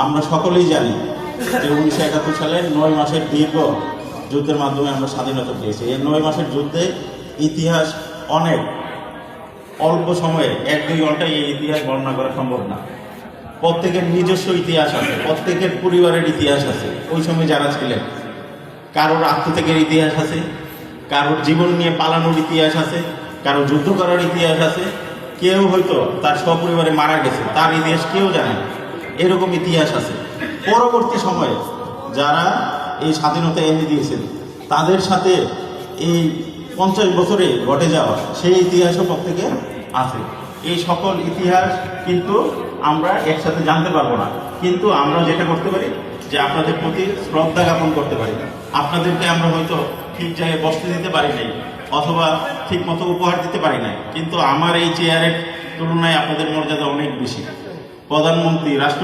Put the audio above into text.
আমরা সকলেই জানি যে 1971 সালে 9 মাসের দীর্ঘ যুদ্ধের মাধ্যমে আমরা স্বাধীনতা পেয়েছি। এই 9 মাসের যুদ্ধে ইতিহাস অনেক, অল্প সময়ে 1-2 ঘন্টায় এই ইতিহাস বর্ণনা করা সম্ভব না। প্রত্যেকের নিজস্ব ইতিহাস আছে, প্রত্যেকের পরিবারের ইতিহাস আছে, ওই সময় যারা ছিলেন। কারোর আত্মত্যাগের ইতিহাস আছে, কারোর জীবন নিয়ে পালানোর ইতিহাস আছে, কারোর যুদ্ধ করার ইতিহাস আছে, কেউ হয়তো তার সপরিবারে মারা গেছে, তার ইতিহাস কেউ জানে না। এরকম ইতিহাস আছে। পরবর্তী সময়ে যারা এই স্বাধীনতা এনে দিয়েছেন তাদের সাথে এই 50 বছরে ঘটে যাওয়া সেই ইতিহাসও প্রত্যেকে আছে। এই সকল ইতিহাস কিন্তু আমরা একসাথে জানতে পারবো না, কিন্তু আমরা যেটা করতে পারি যে আপনাদের প্রতি শ্রদ্ধা জ্ঞাপন করতে পারি। আপনাদেরকে আমরা হয়তো ঠিক জায়গায় বসতে দিতে পারি নাই, অথবা ঠিক মতো উপহার দিতে পারি নাই, কিন্তু আমার এই চেয়ারের তুলনায় আপনাদের মর্যাদা অনেক বেশি। প্রধানমন্ত্রী, রাষ্ট্র